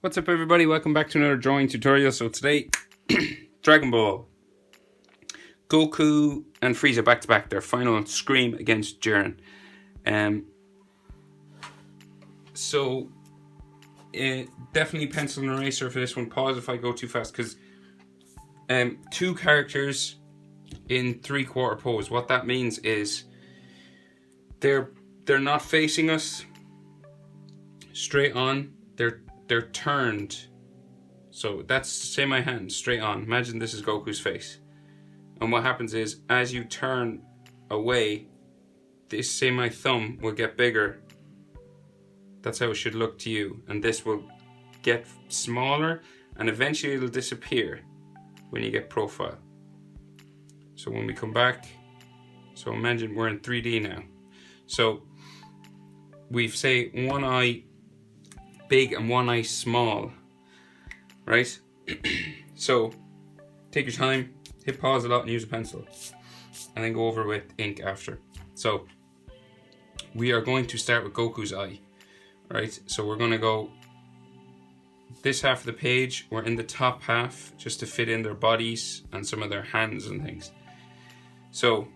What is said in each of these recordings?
What's up everybody, welcome back to another drawing tutorial. So today, Dragon Ball. Goku and Frieza back to back, their final scream against Jiren. Definitely pencil and eraser for this one. Pause if I go too fast, because two characters in 3/4 pose. What that means is they're not facing us straight on, they're turned. So that's, say my hand straight on. Imagine this is Goku's face. And what happens is, as you turn away, this, say my thumb, will get bigger. That's how it should look to you. And this will get smaller, and eventually it'll disappear when you get profile. So when we come back, so imagine we're in 3D now. So we've, say, one eye big and one eye small, right? So take your time, hit pause a lot and use a pencil, and then go over with ink after. So we are going to start with Goku's eye, right? So we're going to go this half of the page, we're in the top half just to fit in their bodies and some of their hands and things. So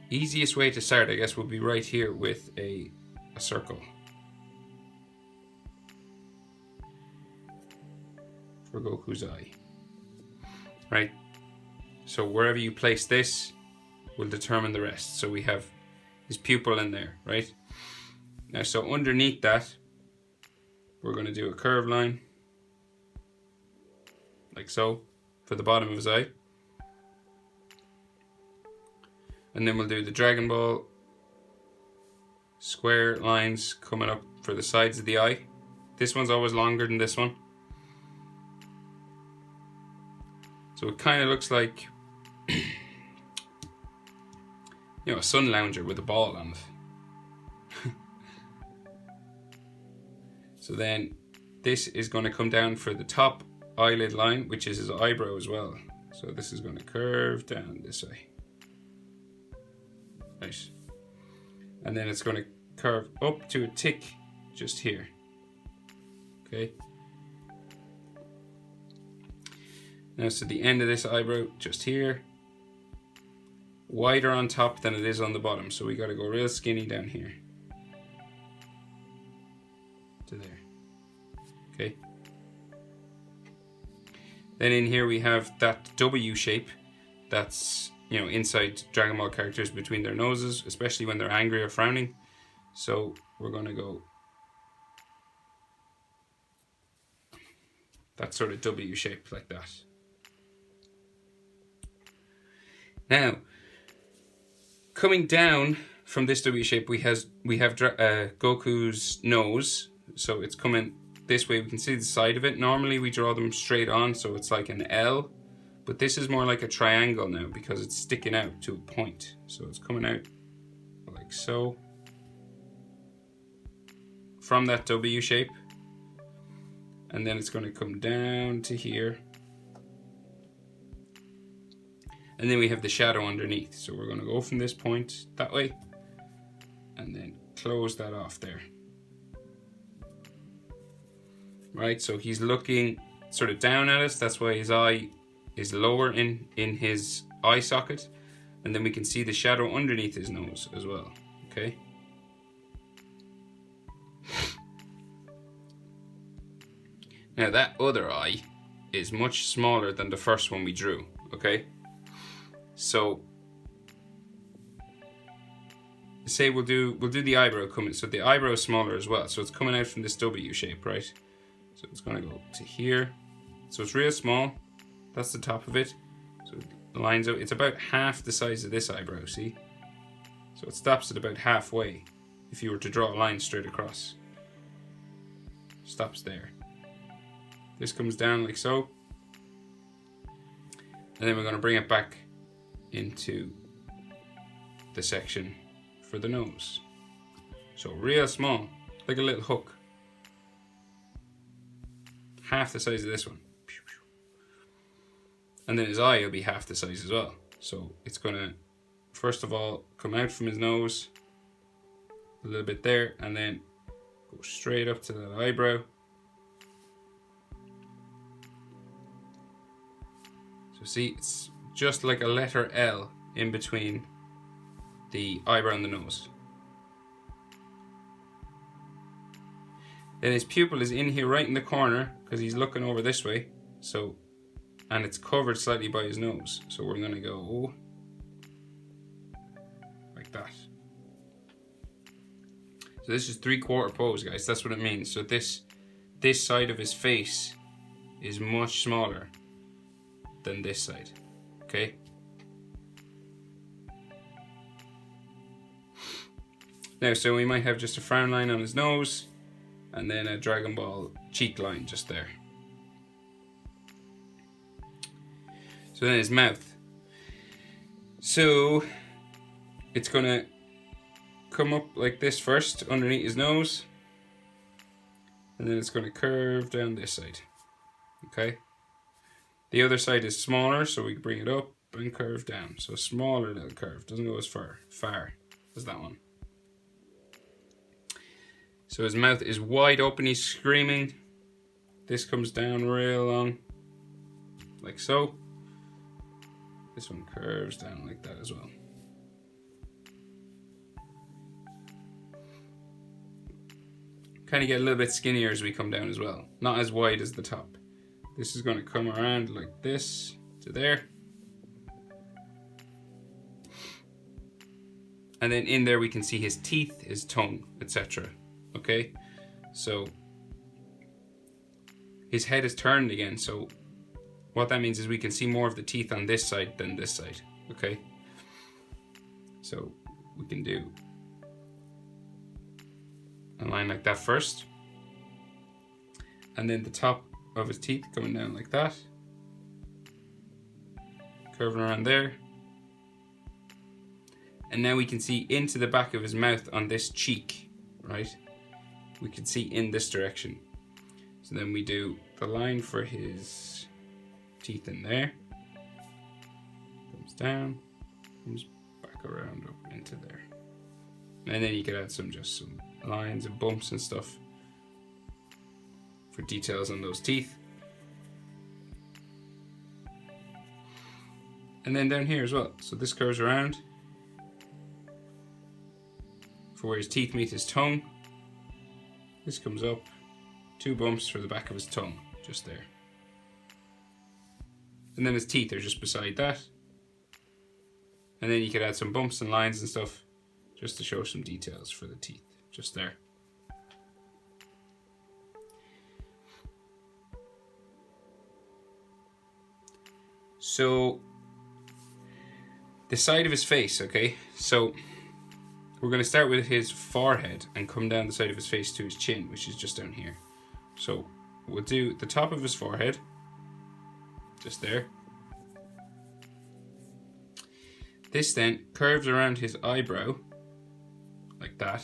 easiest way to start, I guess, would be right here with a circle for Goku's eye, right? So wherever you place this will determine the rest. So we have his pupil in there, right? Now, so underneath that, we're going to do a curved line, like so, for the bottom of his eye. And then we'll do the Dragon Ball square lines coming up for the sides of the eye. This one's always longer than this one. So it kind of looks like, you know, a sun lounger with a ball on it. So then this is going to come down for the top eyelid line, which is his eyebrow as well. So this is going to curve down this way. Nice. And then it's going to curve up to a tick just here. Okay. Now, so the end of this eyebrow just here, wider on top than it is on the bottom. So we got to go real skinny down here to there. Okay. Then in here we have that W shape that's, you know, inside Dragon Ball characters between their noses, especially when they're angry or frowning. So we're going to go that sort of W shape like that. Now, coming down from this W shape, we have Goku's nose. So it's coming this way. We can see the side of it. Normally we draw them straight on, so it's like an L. But this is more like a triangle now because it's sticking out to a point. So it's coming out like so from that W shape. And then it's going to come down to here. And then we have the shadow underneath. So we're going to go from this point that way and then close that off there. Right, so he's looking sort of down at us. That's why his eye is lower in his eye socket. And then we can see the shadow underneath his nose as well. Okay. Now that other eye is much smaller than the first one we drew. Okay. So say we'll do the eyebrow coming. So the eyebrow is smaller as well. So it's coming out from this W shape, right? So it's going to go to here. So it's real small. That's the top of it. So it lines out. It's about half the size of this eyebrow, see? So it stops at about halfway if you were to draw a line straight across. Stops there. This comes down like so. And then we're going to bring it back into the section for the nose. So real small, like a little hook. Half the size of this one. And then his eye will be half the size as well. So it's going to, first of all, come out from his nose a little bit there, and then Go straight up to that eyebrow. So see, it's just like a letter L in between the eyebrow and the nose. Then his pupil is in here right in the corner because he's looking over this way. So, and it's covered slightly by his nose. So we're going to go like that. So this is 3/4 pose, guys. That's what it means. So this side of his face is much smaller than this side. Okay? Now, so we might have just a frown line on his nose and then a Dragon Ball cheek line just there. So then his mouth. So it's gonna come up like this first underneath his nose, and then it's gonna curve down this side. Okay? The other side is smaller, so we can bring it up and curve down. So smaller little curve, doesn't go as far as that one. So his mouth is wide open, he's screaming. This comes down real long, like so. This one curves down like that as well. Kind of get a little bit skinnier as we come down as well. Not as wide as the top. This is going to come around like this to there. And then in there we can see his teeth, his tongue, etc. Okay, so his head is turned again, so what that means is we can see more of the teeth on this side than this side. Okay, so we can do a line like that first, and then the top of his teeth coming down like that, curving around there, and now we can see into the back of his mouth on this cheek, right? We can see in this direction. So then we do the line for his teeth in there. Comes down, comes back around up into there. And then you could add some lines and bumps and stuff for details on those teeth. And then down here as well. So this curves around for where his teeth meet his tongue. This comes up, 2 bumps for the back of his tongue, just there. And then his teeth are just beside that. And then you could add some bumps and lines and stuff just to show some details for the teeth, just there. So, the side of his face, okay? So, we're going to start with his forehead and come down the side of his face to his chin, which is just down here. So we'll do the top of his forehead, just there. This then curves around his eyebrow, like that.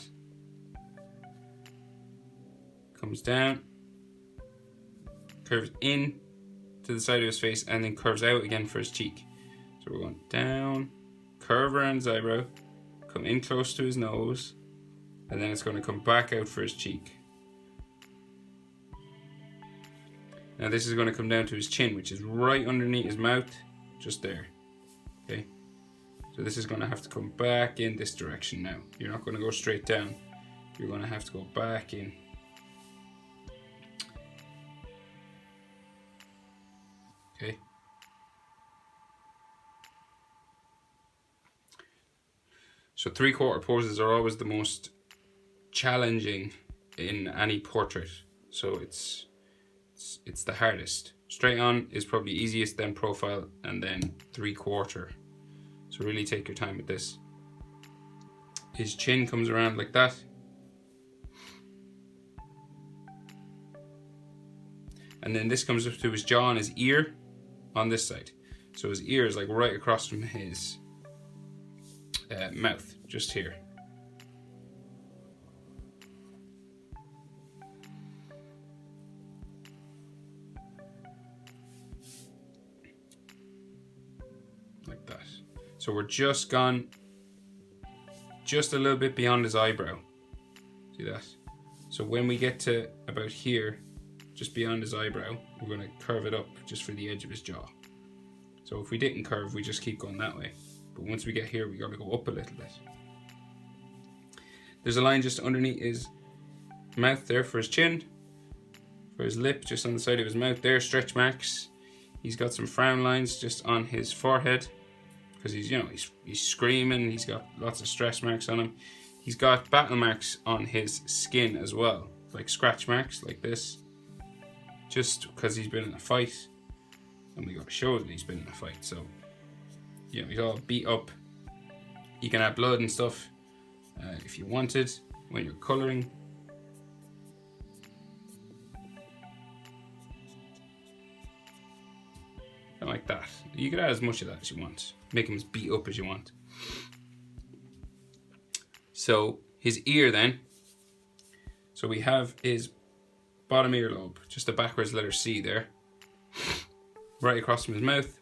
Comes down, curves in to the side of his face, and then curves out again for his cheek. So we're going down, curve around his eyebrow, come in close to his nose, and then it's going to come back out for his cheek. Now this is going to come down to his chin, which is right underneath his mouth, just there. Okay, so this is going to have to come back in this direction now. You're not going to go straight down. You're going to have to go back in. Okay. So 3/4 poses are always the most challenging in any portrait. So it's the hardest. Straight on is probably easiest, then profile, and then 3/4. So really take your time with this. His chin comes around like that. And then this comes up to his jaw and his ear on this side. So his ear is like right across from his mouth, just here. Like that. So we're just gone just a little bit beyond his eyebrow. See that? So when we get to about here, just beyond his eyebrow, we're going to curve it up just for the edge of his jaw. So if we didn't curve, we just keep going that way. But once we get here, we got to go up a little bit. There's a line just underneath his mouth there for his chin, for his lip, just on the side of his mouth there, stretch marks. He's got some frown lines just on his forehead because he's, you know, he's screaming. He's got lots of stress marks on him. He's got battle marks on his skin as well, like scratch marks like this, just because he's been in a fight, and we got to show that he's been in a fight. So, you know, he's all beat up. You can add blood and stuff if you wanted when you're colouring. Like that. You could add as much of that as you want. Make him as beat up as you want. So his ear then. So we have his bottom earlobe, just a backwards letter C there, right across from his mouth.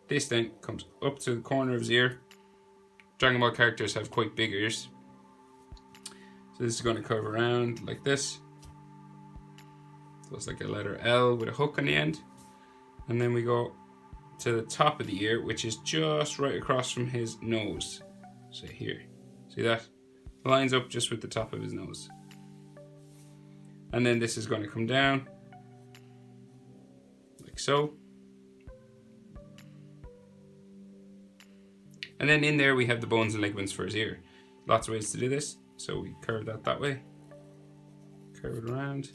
This then comes up to the corner of his ear. Dragon Ball characters have quite big ears. So this is going to curve around like this. So it's like a letter L with a hook on the end. And then we go to the top of the ear, which is just right across from his nose. So here, see that? It lines up just with the top of his nose. And then this is going to come down, like so. And then in there we have the bones and ligaments for his ear. Lots of ways to do this. So we curve that way. Curve it around.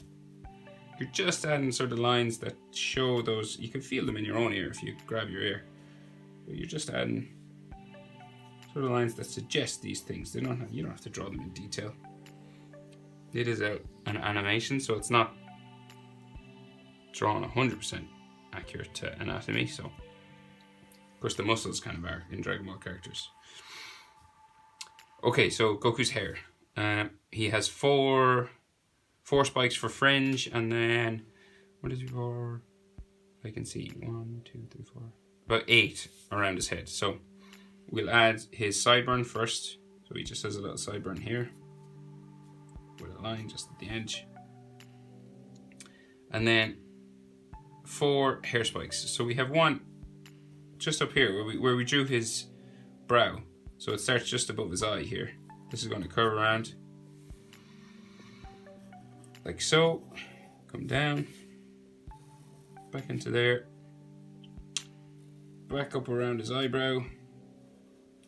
You're just adding sort of lines that show those. You can feel them in your own ear if you grab your ear. But you're just adding sort of lines that suggest these things. You don't have to draw them in detail. It is an animation, so it's not drawn 100% accurate to anatomy. So, of course, the muscles kind of are in Dragon Ball characters. Okay, so Goku's hair. He has four spikes for fringe, and then what is it for? I can see 1, 2, 3, 4, about 8 around his head. So we'll add his sideburn first. So he just has a little sideburn here with a line just at the edge, and then 4 hair spikes. So we have one just up here where we drew his brow. So it starts just above his eye here. This is going to curve around like so, come down, back into there, back up around his eyebrow,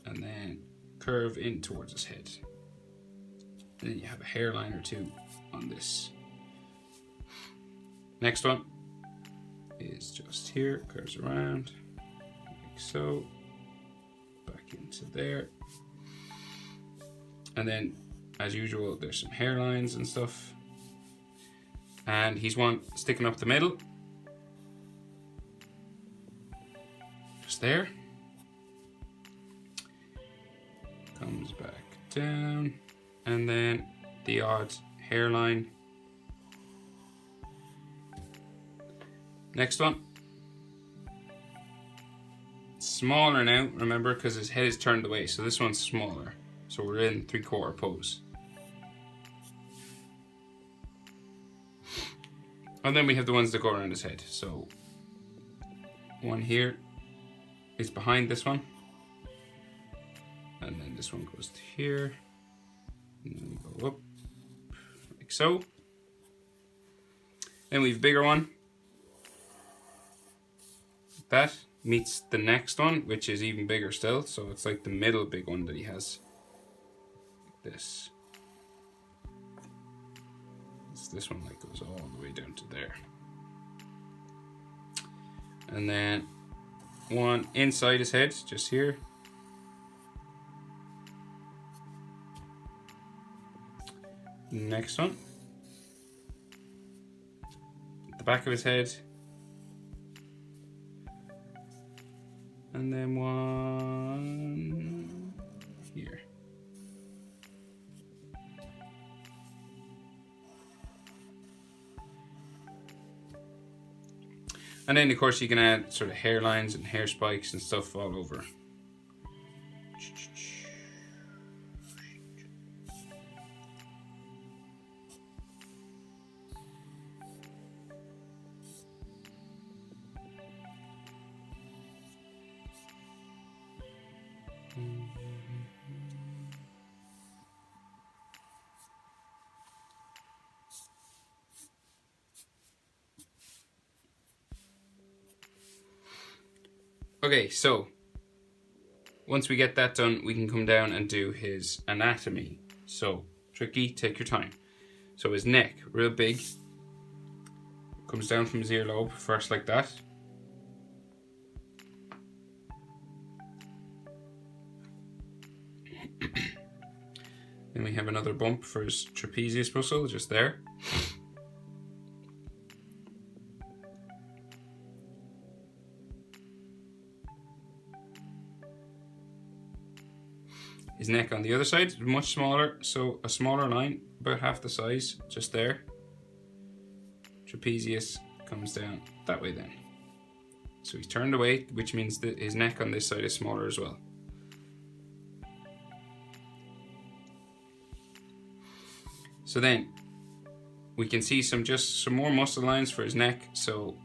and then curve in towards his head. And then you have a hairline or two on this. Next one is just here, curves around, like so, back into there. And then, as usual, there's some hairlines and stuff. And he's one sticking up the middle. Just there. Comes back down. And then the odd hairline. Next one. Smaller now, remember, because his head is turned away. So this one's smaller. So we're in 3/4 pose. And then we have the ones that go around his head. So one here is behind this one. And then this one goes to here. And then we go up like so. Then we have a bigger one. That meets the next one, which is even bigger still. So it's like the middle big one that he has. Like this. This one like goes all the way down to there. And then one inside his head, just here. Next one. At the back of his head. And then one here. And then, of course, you can add sort of hairlines and hair spikes and stuff all over. Okay, so once we get that done, we can come down and do his anatomy. So, tricky, take your time. So his neck, real big, comes down from his earlobe, first like that. Then we have another bump for his trapezius muscle, just there. His neck on the other side is much smaller, so a smaller line, about half the size, just there. Trapezius comes down that way then. So he's turned away, which means that his neck on this side is smaller as well. So then we can see some more muscle lines for his neck. So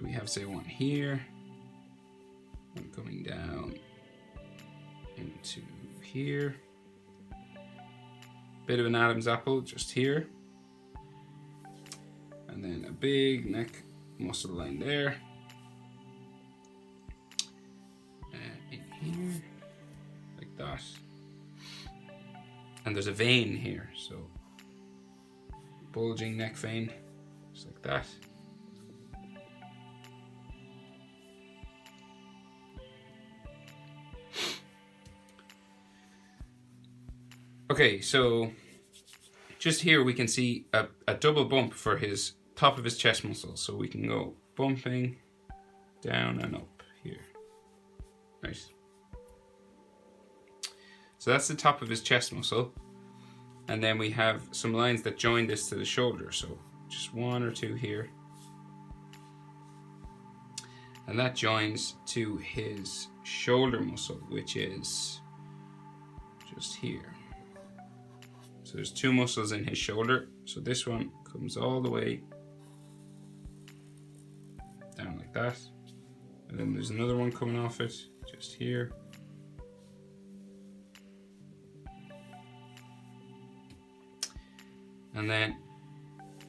we have, say, one here, one coming down into here. Bit of an Adam's apple just here. And then a big neck muscle line there. In here, like that. And there's a vein here, so bulging neck vein, just like that. Okay, so just here we can see a double bump for his top of his chest muscle. So we can go bumping down and up here. Nice. So that's the top of his chest muscle. And then we have some lines that join this to the shoulder. So just one or two here. And that joins to his shoulder muscle, which is just here. So there's two muscles in his shoulder. So this one comes all the way down like that. And then there's another one coming off it, just here. And then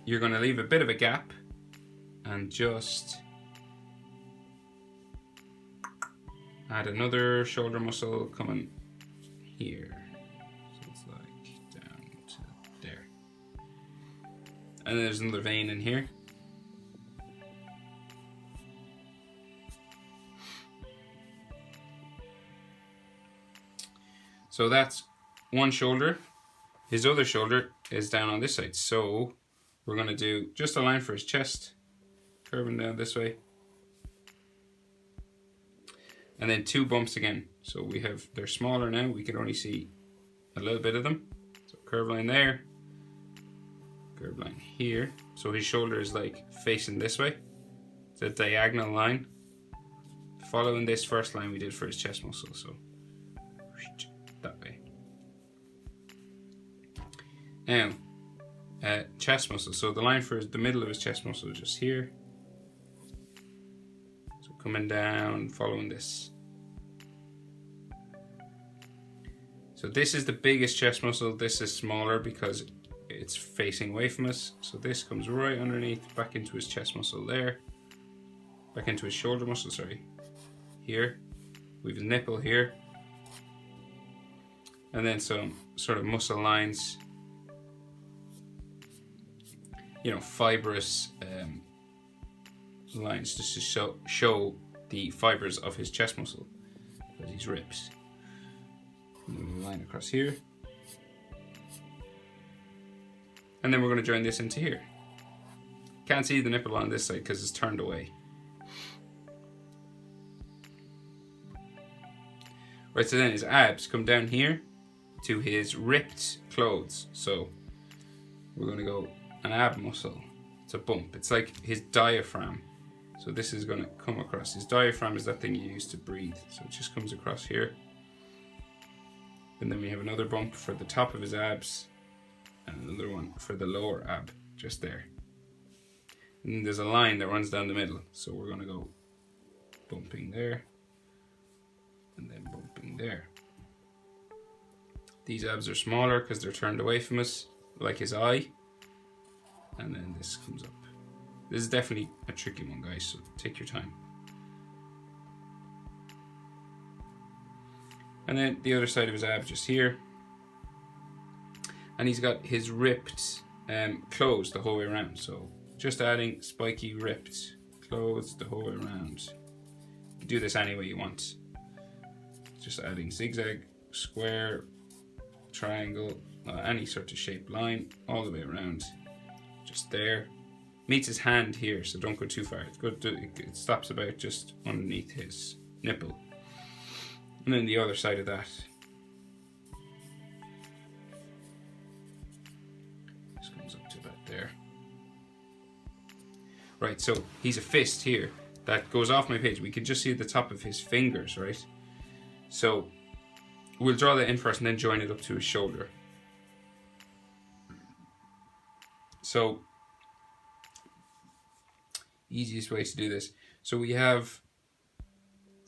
you're going to leave a bit of a gap and just add another shoulder muscle coming here. So it's like down to there. And then there's another vein in here. So that's one shoulder. His other shoulder is down on this side. So we're going to do just a line for his chest, curving down this way. And then two bumps again. So we have, they're smaller now. We can only see a little bit of them. So curve line there, curve line here. So his shoulder is like facing this way. It's a diagonal line, following this first line we did for his chest muscle. So that way. Now, chest muscle. So the line for the middle of his chest muscle is just here. So coming down, following this. So this is the biggest chest muscle. This is smaller because it's facing away from us. So this comes right underneath, back into his chest muscle there. Back into his shoulder muscle, sorry. Here. We have a nipple here. And then some sort of muscle lines. You know, fibrous lines just to show the fibers of his chest muscle, because he's ripped. Move the line across here. And then we're going to join this into here. Can't see the nipple on this side because it's turned away. Right, so then his abs come down here to his ripped clothes. So we're going to go an ab muscle. It's a bump. It's like his diaphragm. So this is going to come across. His diaphragm is that thing you use to breathe. So it just comes across here. And then we have another bump for the top of his abs. And another one for the lower ab, just there. And then there's a line that runs down the middle. So we're going to go bumping there. And then bumping there. These abs are smaller because they're turned away from us, like his eye. and then this comes up. This is definitely a tricky one, guys, so take your time. And then the other side of his ab just here. And he's got his ripped clothes the whole way around. So just adding spiky ripped clothes the whole way around. You can do this any way you want. Just adding zigzag, square, triangle, any sort of shaped line all the way around. Just there. Meets his hand here, so don't go too far. It stops about just underneath his nipple. And then the other side of that. Just comes up to about there. Right, so he's a fist here. That goes off my page. We can just see the top of his fingers, right? So we'll draw that in first and then join it up to his shoulder. So easiest way to do this. So we have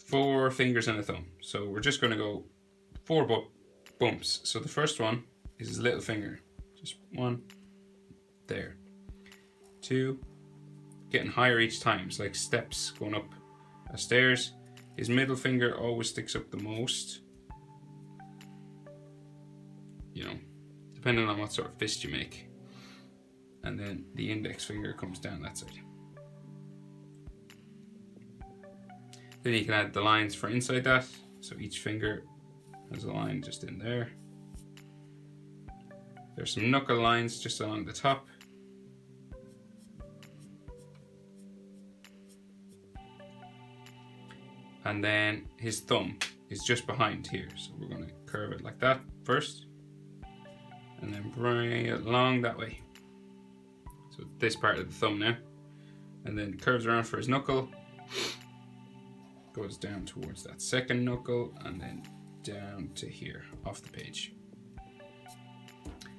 4 fingers and a thumb. So we're just going to go 4 bumps. So the first one is his little finger. Just 1 there. 2, getting higher each time. It's like steps going up a stairs. His middle finger always sticks up the most. You know, depending on what sort of fist you make. And then the index finger comes down that side. Then you can add the lines for inside that. So each finger has a line just in there. There's some knuckle lines just along the top. And then his thumb is just behind here. So we're going to curve it like that first. And then bring it along that way. So this part of the thumb now. And then curves around for his knuckle. Goes down towards that second knuckle and then down to here off the page.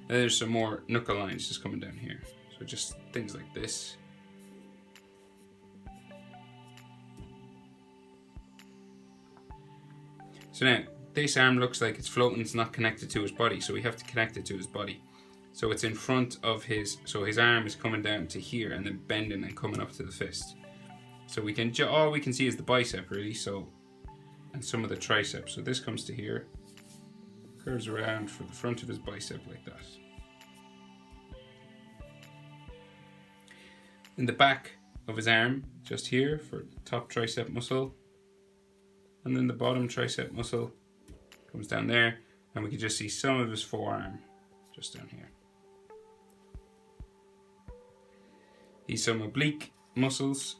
And there's some more knuckle lines just coming down here. So just things like this. So now this arm looks like it's floating, it's not connected to his body, so we have to connect it to his body. So it's in front of his, so his arm is coming down to here and then bending and coming up to the fist. So we can, all we can see is the bicep really, so, and some of the tricep. So this comes to here, curves around for the front of his bicep like that. In the back of his arm, just here for the top tricep muscle. And then the bottom tricep muscle comes down there, and we can just see some of his forearm just down here. He's some oblique muscles.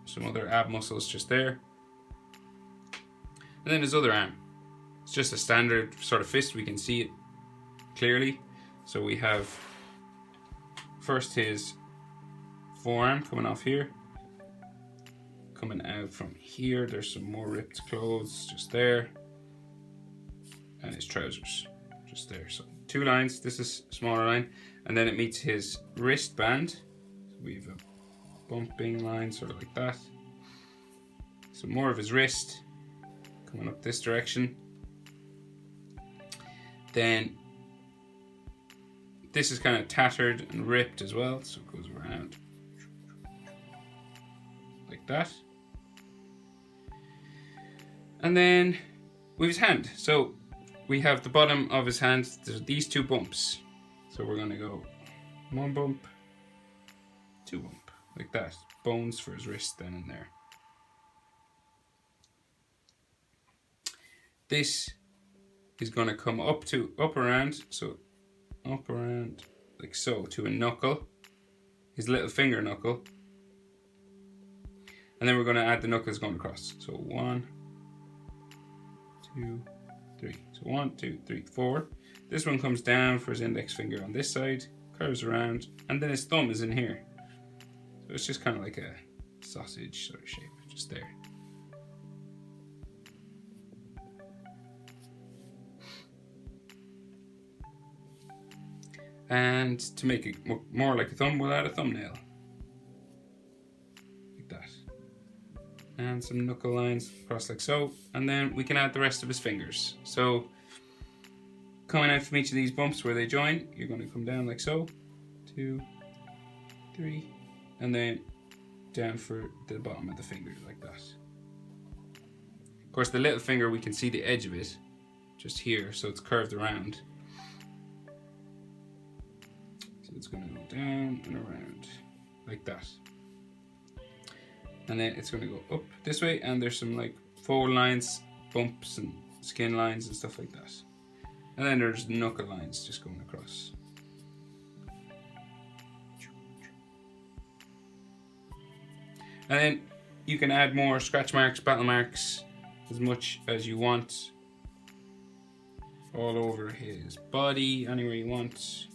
Some other ab muscles just there. And then his other arm. It's just a standard sort of fist. We can see it clearly. So we have first his forearm coming off here. Coming out from here. There's some more ripped clothes just there. And his trousers just there. So 2 lines. This is a smaller line. And then it meets his wristband. So we have a bumping line sort of like that. Some more of his wrist coming up this direction. Then this is kind of tattered and ripped as well, so it goes around like that. And then with his hand, so we have the bottom of his hand, there's these 2 bumps. So we're going to go 1 bump, 2 bump. Like that. Bones for his wrist then in there. This is going to come up around, so up around like so to a knuckle. His little finger knuckle. And then we're going to add the knuckles going across. So 1, 2, 3. So 1, 2, 3, 4. This one comes down for his index finger on this side, curves around, and then his thumb is in here. So it's just kind of like a sausage sort of shape, just there. And to make it more like a thumb, we'll add a thumbnail. Like that. And some knuckle lines across like so. And then we can add the rest of his fingers. So coming out from each of these bumps where they join, you're going to come down like so. 2, 3, and then down for the bottom of the finger like that. Of course, the little finger, we can see the edge of it just here, so it's curved around. So it's going to go down and around like that. And then it's going to go up this way, and there's some like fold lines, bumps and skin lines and stuff like that. And then there's knuckle lines just going across. And then you can add more scratch marks, battle marks, as much as you want. All over his body, anywhere you want.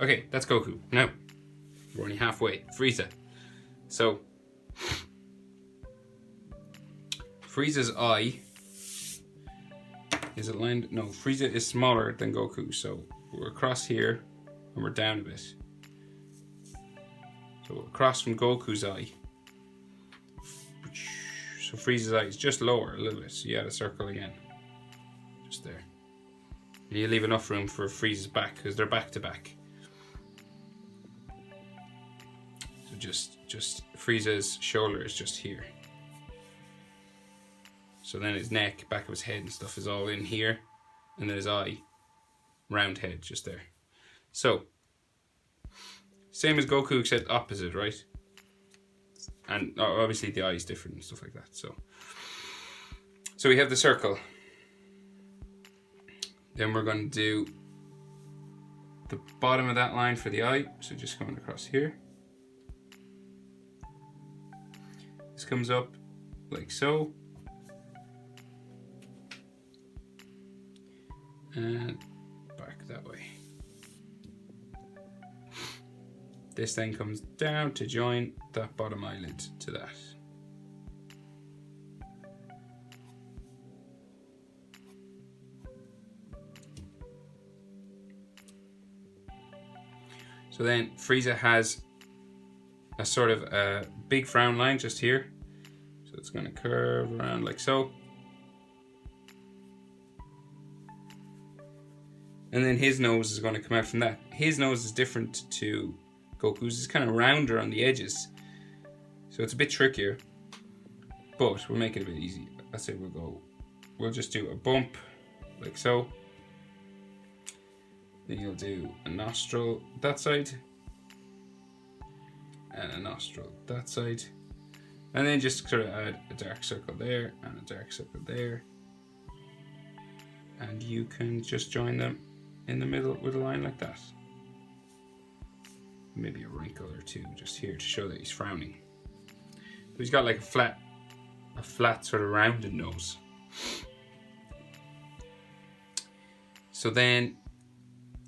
Okay, that's Goku. Now, we're only halfway. Frieza. So, Frieza's eye is aligned. No, Frieza is smaller than Goku, so we're across here and we're down a bit. So across from Goku's eye. So Frieza's eye is just lower a little bit. So you add a circle again. Just there. And you leave enough room for Frieza's back because they're back to back. So just Frieza's shoulder is just here. So then his neck, back of his head and stuff is all in here. And then his eye, round head just there. So, same as Goku except opposite, right? And obviously the eye is different and stuff like that. So we have the circle. Then we're going to do the bottom of that line for the eye. So just going across here. This comes up like so. And back that way. This then comes down to join that bottom eyelid to that. So then Frieza has a sort of a big frown line just here. So it's going to curve around like so. And then his nose is going to come out from that. His nose is different to Goku's. It's kind of rounder on the edges. So it's a bit trickier. But we'll make it a bit easy. I say we'll just do a bump like so. Then you'll do a nostril that side. And a nostril that side. And then just sort of add a dark circle there and a dark circle there. And you can just join them in the middle with a line like that. Maybe a wrinkle or two just here to show that he's frowning. But he's got like a flat sort of rounded nose. So then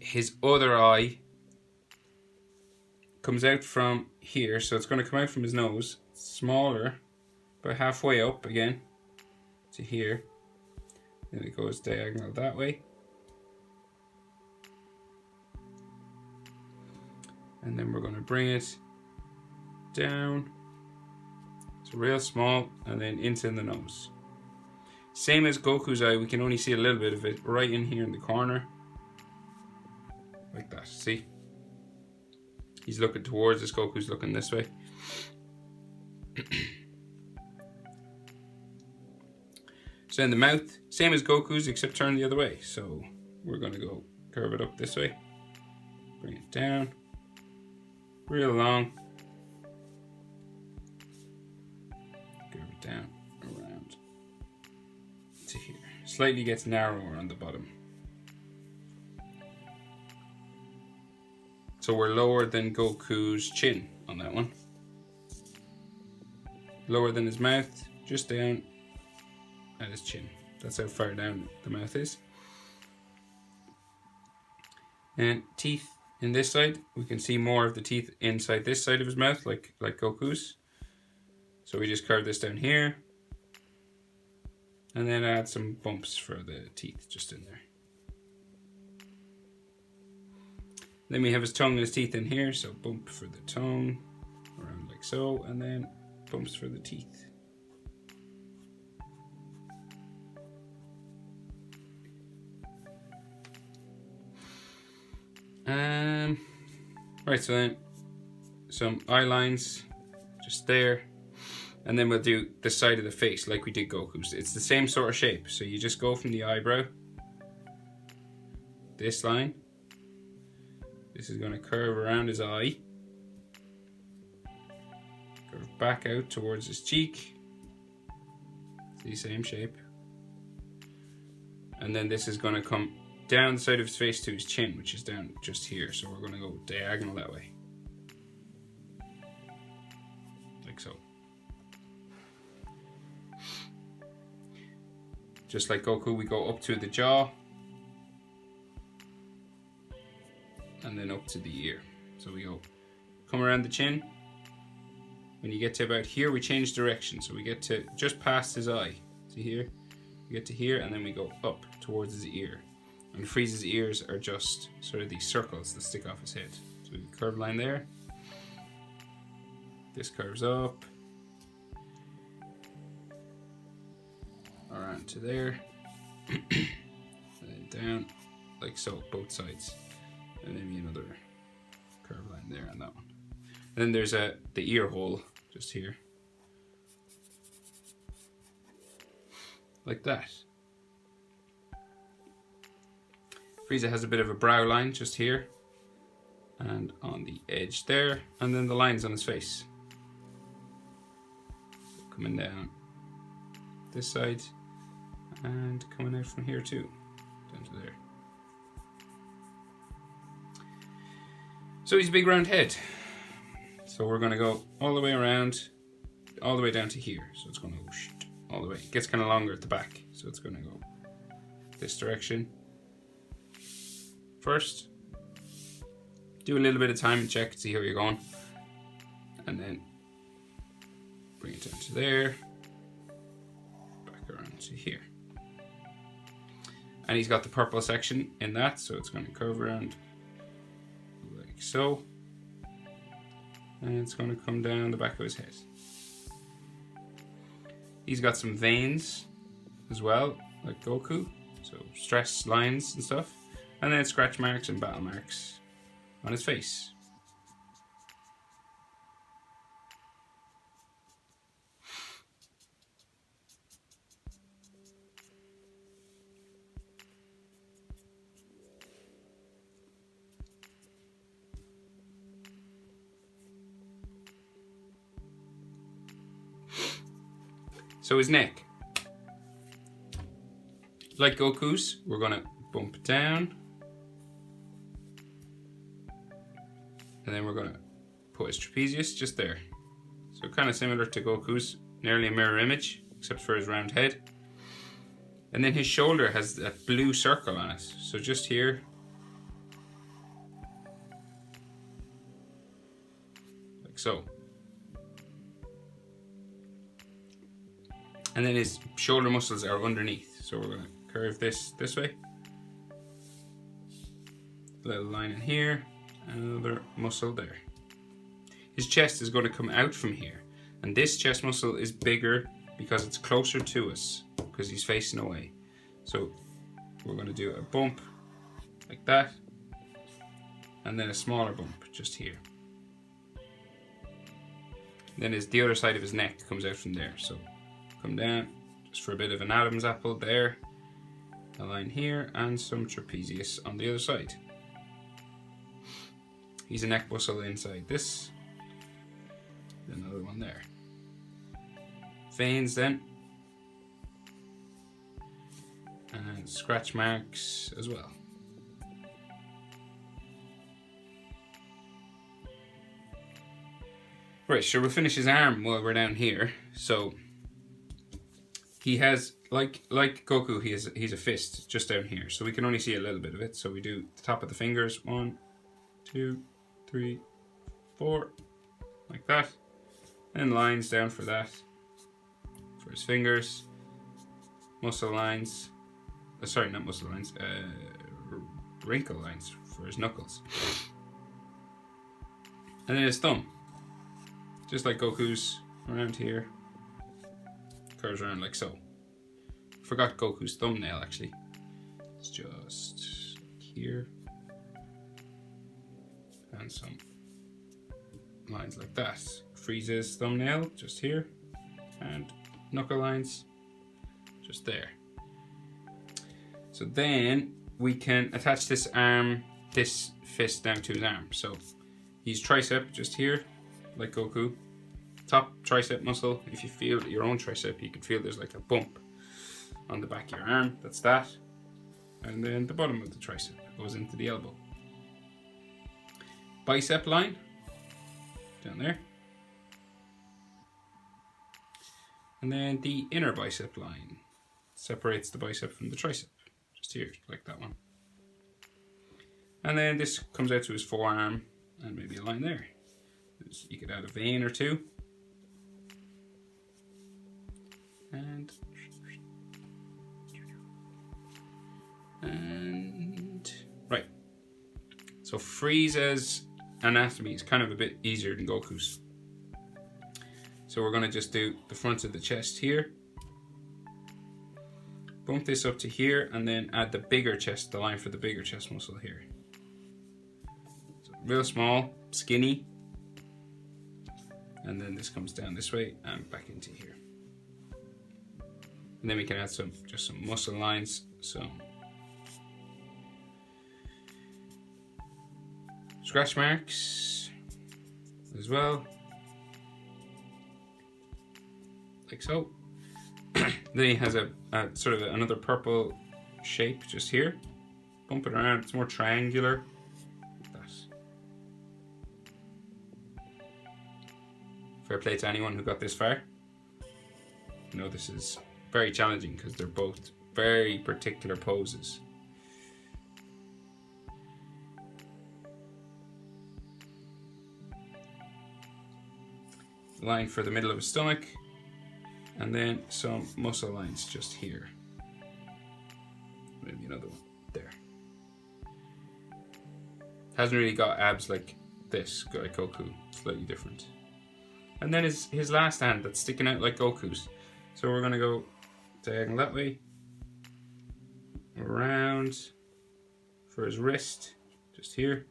his other eye comes out from here, so it's going to come out from his nose, smaller, about halfway up again to here. Then it goes diagonal that way. And then we're going to bring it down. It's real small, and then into the nose. Same as Goku's eye, we can only see a little bit of it right in here in the corner. Like that, see? He's looking towards us, Goku's looking this way. So in the mouth, same as Goku's, except turn the other way. So we're going to go curve it up this way. Bring it down. Real long. Curve it down, around to here. Slightly gets narrower on the bottom. So we're lower than Goku's chin on that one. lower than his mouth, just down at his chin. That's how far down the mouth is. And teeth in this side, we can see more of the teeth inside this side of his mouth, like Goku's. So we just curve this down here, and then add some bumps for the teeth just in there. Then we have his tongue and his teeth in here, so bump for the tongue, around like so, and then bumps for the teeth. Right, so then some eye lines just there, and then we'll do the side of the face like we did Goku's. It's the same sort of shape, so you just go from the eyebrow, this line, this is going to curve around his eye, curve back out towards his cheek, see, same shape, and then this is going to come down the side of his face to his chin, which is down just here. So we're going to go diagonal that way, like so. Just like Goku, we go up to the jaw and then up to the ear. So we go, come around the chin. When you get to about here, we change direction. So we get to just past his eye. See here? We get to here, and then we go up towards his ear. And Frieza's ears are just sort of these circles that stick off his head. So we curve line there. This curves up. Around to there. And then down, like so, both sides. And maybe another curve line there on that one. And then there's the ear hole just here. Like that. Frieza has a bit of a brow line just here and on the edge there, and then the lines on his face. Coming down this side and coming out from here too, down to there. So he's a big round head. So we're going to go all the way around, all the way down to here. So it's going to go all the way. It gets kind of longer at the back, so it's going to go this direction. First, do a little bit of time and check, see how you're going, and then bring it down to there, back around to here. And he's got the purple section in that, so it's going to curve around like so, and it's going to come down the back of his head. He's got some veins as well, like Goku, so stress lines and stuff. And then scratch marks and battle marks on his face. So his neck. Like Goku's, we're going to bump it down. And then we're going to put his trapezius just there. So kind of similar to Goku's, nearly a mirror image, except for his round head. And then his shoulder has that blue circle on it. So just here. Like so. And then his shoulder muscles are underneath. So we're going to curve this way. A little line in here. Another muscle there. His chest is going to come out from here, and this chest muscle is bigger because it's closer to us because he's facing away. So we're going to do a bump like that, and then a smaller bump just here. Then the other side of his neck comes out from there. So come down just for a bit of an Adam's apple there, a line here, and some trapezius on the other side. He's a neck muscle inside this. Another one there. Veins then. And scratch marks as well. Right, sure, we'll finish his arm while we're down here. So he has, like Goku, he's a fist just down here. So we can only see a little bit of it. So we do the top of the fingers. 1, 2, 3, 4. Like that. And lines down for that. For his fingers. Muscle lines. Sorry, not muscle lines. Wrinkle lines for his knuckles. And then his thumb. Just like Goku's around here. Curves around like so. Forgot Goku's thumbnail actually. It's just here. And some lines like that. Frieza's thumbnail just here. And knuckle lines just there. So then we can attach this arm, this fist down to his arm. So he's tricep just here, like Goku. Top tricep muscle. If you feel your own tricep, you can feel there's like a bump on the back of your arm. That's that. And then the bottom of the tricep goes into the elbow. Bicep line down there. And then the inner bicep line separates the bicep from the tricep. Just here, like that one. And then this comes out to his forearm and maybe a line there. You could add a vein or two. And right. So Frieza's anatomy is kind of a bit easier than Goku's. So we're going to just do the front of the chest here. Bump this up to here and then add the bigger chest, the line for the bigger chest muscle here. So real small, skinny. And then this comes down this way and back into here. And then we can add just some muscle lines, some scratch marks as well. Like so. Then he has a sort of another purple shape just here. Bump it around, it's more triangular. Like that. Fair play to anyone who got this far. You know this is very challenging because they're both very particular poses. Line for the middle of his stomach. And then some muscle lines just here. Maybe another one there. Hasn't really got abs like this, like Goku. Slightly different. And then his last hand that's sticking out like Goku's. So we're gonna go diagonal that way. Around for his wrist, just here.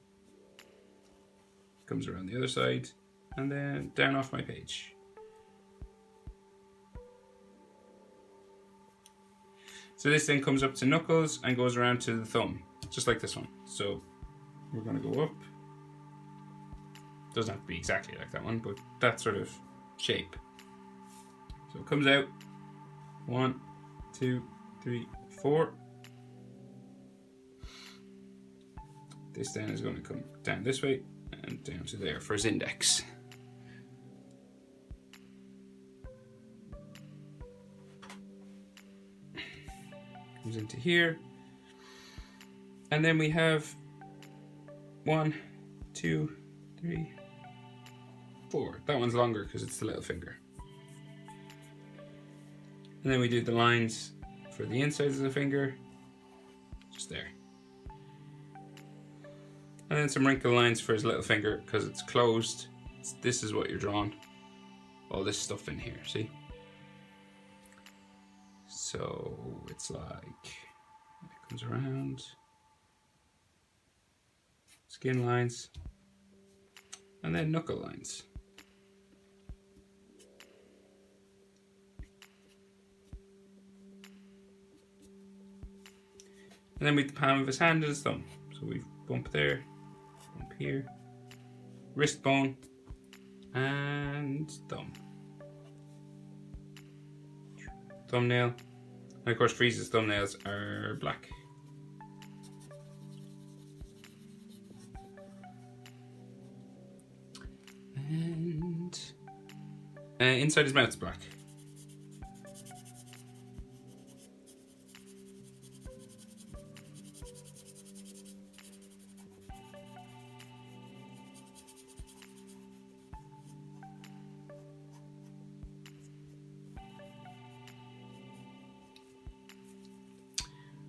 Comes around the other side. And then down off my page. So this then comes up to knuckles and goes around to the thumb, just like this one. So we're going to go up. Doesn't have to be exactly like that one, but that sort of shape. So it comes out. 1, 2, 3, 4. This then is going to come down this way and down to there for his index. Comes into here. And then we have 1, 2, 3, 4. That one's longer because it's the little finger. And then we do the lines for the insides of the finger. Just there. And then some wrinkle lines for his little finger because it's closed. This is what you're drawing. All this stuff in here, see? So it's like, it comes around. Skin lines. And then knuckle lines. And then with the palm of his hand and his thumb. So we bump there, bump here, wrist bone, and thumb. Thumbnail. And of course Frieza's thumbnails are black. And inside his mouth's black.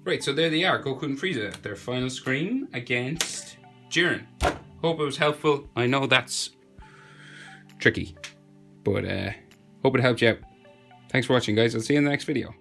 Right, so there they are, Goku and Frieza, their final scream against Jiren. Hope it was helpful. I know that's tricky, but hope it helped you out. Thanks for watching, guys. I'll see you in the next video.